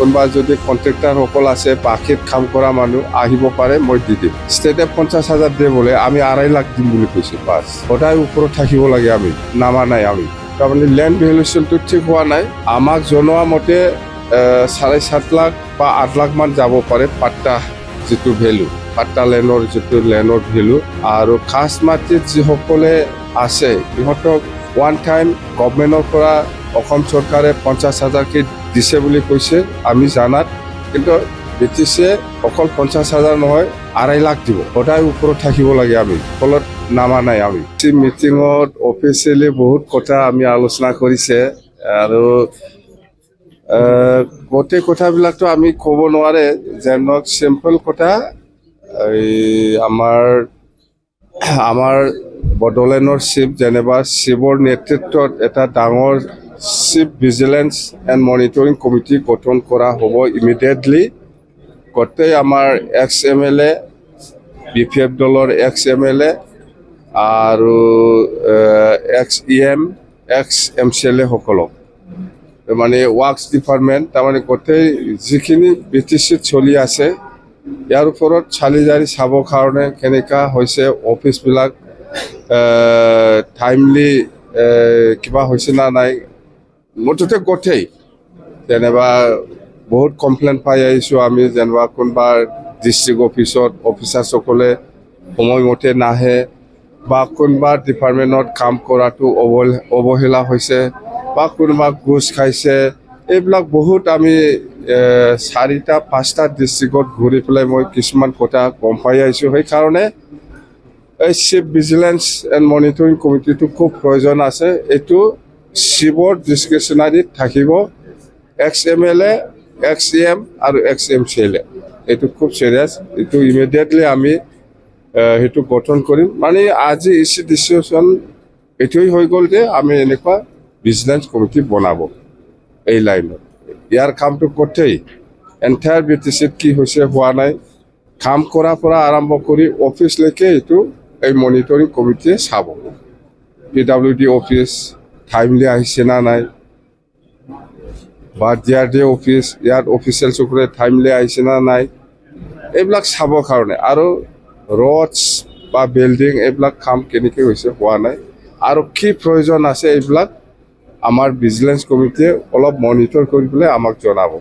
কোনোবা যদি কণ্ট্ৰেক্টাৰসকল আছে বাকীত কাম কৰা মানুহ আহিব পাৰে মই দি দিম। ষ্টেটে 50,000 দিয়ে বোলে আমি 2.5 লাখ দিম বুলি কৈছে। বাছ সদায় ওপৰত থাকিব লাগে, আমি নামা নাই। আমি তাৰমানে লেণ্ড ভেলুৱেশ্যনটো ঠিক হোৱা নাই। আমাক জনোৱা মতে 7.5 লাখ বা 8 লাখ মান যাব পাৰে পাট্টা যিটো ভেলু, পাট্টা লেণ্ডৰ যিটো লেণ্ডৰ ভেলু। আৰু খাছ মাটিত যিসকলে আছে সিহঁতক ওৱান টাইম গভৰ্ণমেণ্টৰ পৰা অসম চৰকাৰে 50,000কে দিছে বুলি কৈছে আমি জানাত। কিন্তু BTC অকল 50,000 নহয় 2.5 লাখ দিব। সদায় ওপৰত থাকিব লাগে, আমি ফলত নামা নাই। আমি মিটিঙত অফিচিয়েলি বহুত কথা আমি আলোচনা কৰিছে আৰু গোটেই কথাবিলাকতো আমি ক'ব নোৱাৰে। যেনক চিম্পল কথা, এই আমাৰ বড়োলেণ্ডৰ চিফ যেনিবা চিফৰ নেতৃত্বত এটা ডাঙৰ chief vigilance and monitoring committee গঠন কৰা হ'ব ইমিডিয়েটলি। গোটেই আমাৰ ex-MLA, BPF দলৰ ex-MLA আৰু ex-EM, ex-MCLA সকলক, মানে ৱাৰ্কছ ডিপাৰ্টমেণ্ট, তাৰমানে গোটেই যিখিনি BTCত চলি আছে ইয়াৰ ওপৰত চালি জাৰি চাবৰ কাৰণে কেনেকুৱা হৈছে, অফিচবিলাক টাইমলি কিবা হৈছে না নাই, মুঠতে গোটেই যেনিবা বহুত কমপ্লেইন পাই আহিছোঁ আমি। যেনিবা কোনোবা ডিষ্ট্ৰিক্ট অফিচত অফিচাৰসকলে সময়মতে নাহে বা কোনোবা ডিপাৰ্টমেণ্টত কাম কৰাটো অৱহেলা হৈছে বা কোনোবা ঘোচ খাইছে, এইবিলাক বহুত আমি 4-5টা ডিষ্ট্ৰিক্টত ঘূৰি পেলাই মই কিছুমান কথা গম পাই আহিছোঁ। সেইকাৰণে এই চিফ ভিজিলেন্স এণ্ড মনিটৰিং কমিটিটো খুব প্ৰয়োজন আছে। এইটো চিফৰ ডিছক্ৰিপশ্যনাৰীত থাকিব, ex-MLA, ex-EM আৰু ex-MCLA। এইটো খুব চিৰিয়াছ। এইটো ইমিডিয়েটলি আমি সেইটো গঠন কৰিম। মানে আজি ডিচিশ্যন এইটোৱেই হৈ গ'ল যে আমি এনেকুৱা ভিজিলেন্স কমিটি বনাব এই লাইনত। ইয়াৰ কামটো গোটেই এণ্টায়াৰ BTCত কি হৈছে হোৱা নাই, কাম কৰাৰ পৰা আৰম্ভ কৰি অফিচলৈকে এইটো এই মনিটৰিং কমিটিয়ে চাব। PWD অফিচ টাইমলি আহিছে না নাই, বা DRD অফিচ ইয়াত অফিচিয়েলসকলে টাইমলি আহিছে না নাই, এইবিলাক চাবৰ কাৰণে। আৰু ৰডছ বা বিল্ডিং এইবিলাক কাম কেনেকৈ হৈছে হোৱা নাই আৰু কি প্ৰয়োজন আছে, এইবিলাক আমাৰ ভিজিলেন্স কমিটিয়ে অলপ মনিটৰ কৰি পেলাই আমাক জনাব।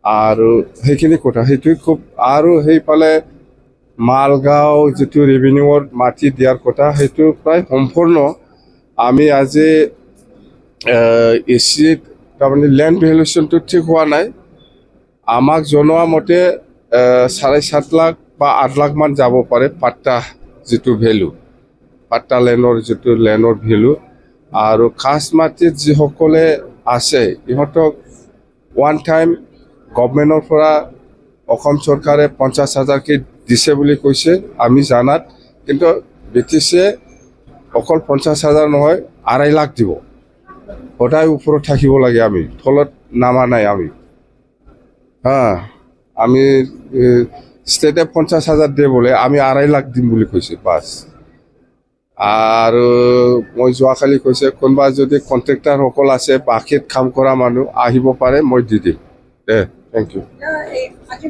আৰু সেইখিনি কথা সেইটোৱে খুব। আৰু সেইফালে মালগাঁও যিটো ৰেভিনিউৰ মাটি দিয়াৰ কথা, সেইটো প্ৰায় সম্পূৰ্ণ। আমি আজি ECত তাৰমানে লেণ্ড ভেলুৱেশ্যনটো ঠিক হোৱা নাই। আমাক জনোৱা মতে 7.5 লাখ বা 8 লাখ মান যাব পাৰে পাট্টা যিটো ভেলু, পাট্টা লেণ্ডৰ যিটো লেণ্ডৰ ভেলু। আৰু খাছ মাটিত যিসকলে আছে সিহঁতক ওৱান টাইম গভৰ্ণমেণ্টৰ পৰা অসম চৰকাৰে 50,000কে দিছে বুলি কৈছে আমি জানাত। কিন্তু BTCয়ে অকল 50,000 নহয় 2.5 লাখ দিব। সদায় ওপৰত থাকিব লাগে, আমি ফলত নামা নাই। আমি আমি ষ্টেটে 50,000 দিয়ে বোলে আমি 2.5 লাখ দিম বুলি কৈছে। বাছ আৰু মই যোৱাকালি কৈছে কোনোবা যদি কণ্ট্ৰেক্টাৰসকল আছে বাকীত কাম কৰা মানুহ আহিব পাৰে মই দি দিম। Thank U.